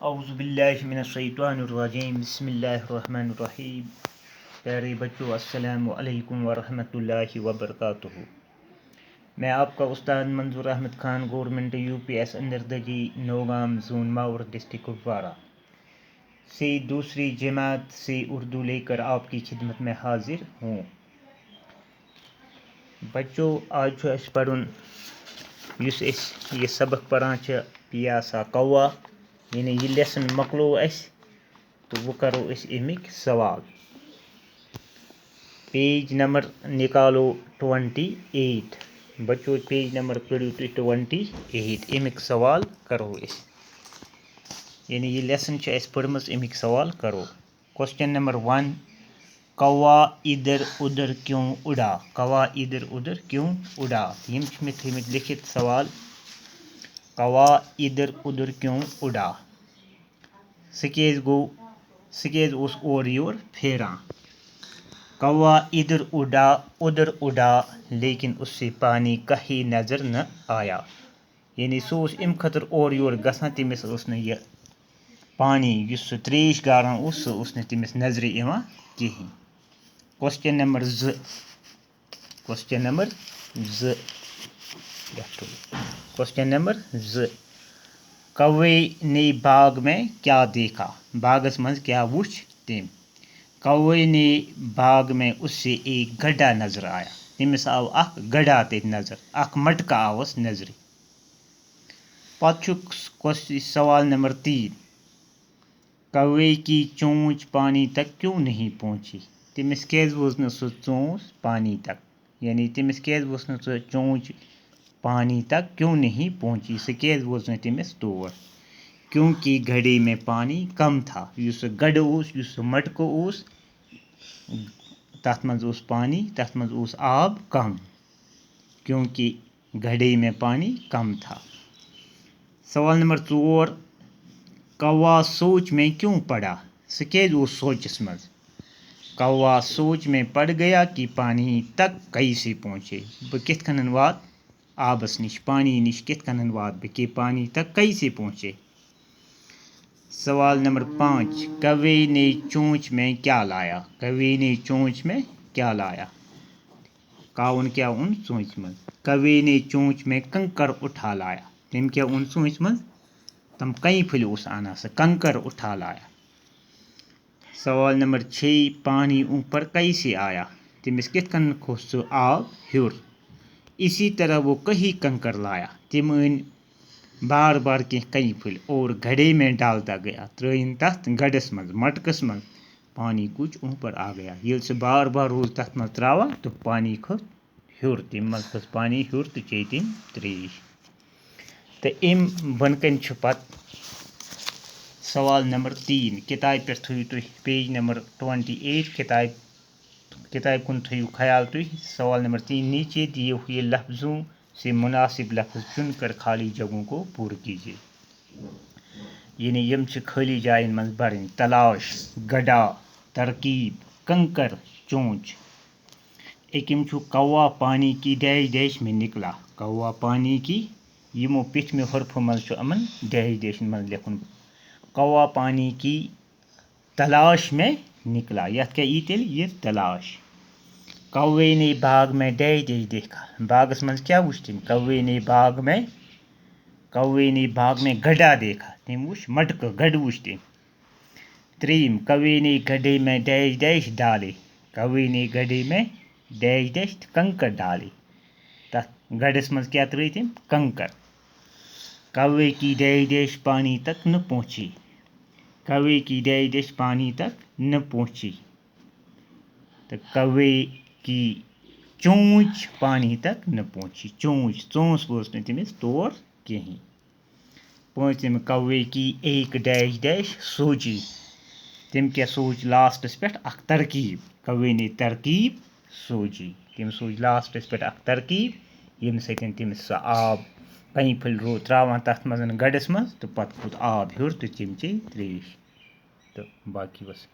औज़ुबिल्लाहिमिनश्शैतानिर्रजीम बिस्मिल्लाहिर्रहमानिर्रहीम। प्यारे बच्चों, अस्सलामु अलैकुम वरहमतुल्लाहि वबरकातुहू। मैं आपका उस्ताद मंजूर अहमद खान, गवर्नमेंट UPS अंदरदगी, नौगाम जोन मावर, डिस्ट्रिक्ट कुपवारा से दूसरी जमात से उर्दू लेकर आपकी खिदमत में हाजिर हूँ। बच्चों, आज अस पढ़ुन युस ये सबक पढ़ान पियासा कौवा, यानी ये लेसन मकलो तो वो करो अमिक सवाल। पेज नंबर निकालो 28। बच्चों, पेज नंबर करो 28। अमिक सवाल करो यानी ये लेसन पढ़म अमिक सवाल करो। क्वेश्चन नंबर 1, कौवा इधर उधर क्यों उड़ा? कौवा इधर उधर क्यों उड़ा? यम में थमित लिखित सवाल, कौवा इधर उधर क्यों उड़ा? सकेज उस और योर फेरा। कौवा इधर उधर उड़ा, लेकिन उससे पानी कहीं नजर न आया। यानी सो अम खतर और योर गसान, तमिस यह पानी युस त्रेश गारान सो तमिस नजर यवान कहीं। क्वेश्चन नंबर 2, क्वेश्चन नंबर 2, कौवे ने बाग में क्या देखा? बागस मज क्या वुच तम? कौवे ने बाग में उससे एक गड्ढा नजर आया। तमिस आव अख गड्ढा ते नजर, अख मटका आवस नजर। पत सवाल नंबर 3, कौवे की चोंच पानी तक क्यों नहीं पहुंची? तमिस कैज वोज न सो चोंच पानी तक, यानी तमिस कैज वोज न सो चोंच पानी तक क्यों नहीं पहुंची? सो कैज वोज न तमिस तोर? क्योंकि घड़े में पानी कम था। युस गड युस मटक तथ मज पानी, तथ मज आब कम, क्योंकि घड़े में पानी कम था। सवाल नंबर 4, कौवा सोच में क्यों पड़ा? सो कैज सोचस मज? कौवा सोच में पड़ गया कि पानी तक कैसे पहुँचे। बह कित कन वात आबस निश, पानी निश कित कन वात बह कि पानी तक कैसे पहुँचे। सवाल नंबर 5, कौवे ने चोंच में क्या लाया? कौवे ने चोंच में क्या लाया? काउन क्या उन चोंच मज? कौवे ने चोंच में कंकर उठा लाया। तम क्या उन चोंच मज? तम कई फुल उस आना से कंकर उठा लाया। सवाल नंबर 6, पानी ऊपर कैसे आया? तमिस कित कन खोस आब हुर। इसी तरह वो कहीं कंकर लाया। तम अन बार बार कह कई फुल और घड़े में डालता गया। त्रन तथ गडस मज, मटकस मज, पानी कुछ ऊपर आ गया। ये से बार बार रोज तथ मज त्रावा तो पानी खस हुर, तम मज खस पानी हुर तो चे तम त्रेश। तो अम बन कन पत सवाल नंबर 3, किताब पे थो तुम पेज नंबर 28, किताब कुन थो ख्याल तुम। सवाल नंबर 3, नीचे दिए हुए लफ्ज़ों से मुनासिब लफ्ज़ चुनकर खाली जगहों को पूरा कीजिए। यानी यम खाली जायन मज भरन। तलाश, गड्ढा, तरकीब, कंकर, चोंच। एकम कौवा पानी की डैश डैश में निकला। कौवा पानी की यमो पिठ में हरफों मज अमन डैश डैश मज लिखुन। कौवा पानी की तलाश में निकला। यथ क्या ई तेल ये तलाश। कौवे ने बाग में डैश डैश देखा। बागस मज क्या वुच तम? कौवे ने बाग में गड्ढा देखा। तम वुच मटक, गड वुच तम। 3, कौवे ने गड्ढे में डैश डैश डाले। कौवे ने गड्ढे में डैश डैश कंकर डाले। तथ गडस मज क्या त्र तम? कंकर। कौवे की डैश डैश पानी तक न पहुंची। कौवे की डैश डैश पानी तक न पहुंची। तो कौवे की चोंच पानी तक न पहुंची। चोंच चोंस बोस न तमिस तोर कहीं। 5, कौवे की एक डैश डैश सोची। तम क्या सोच लास्टस पे अख तरकीब। कौवे ने तरकीब सोची। तम सोच लास्टस पे अख तरकीब यम सतन तमिस सह आब कई फुल रो त्रावान तथ मज गडस मज तो पत खुद आब हुर तो तम चे त्रेश। तो बाकी बस।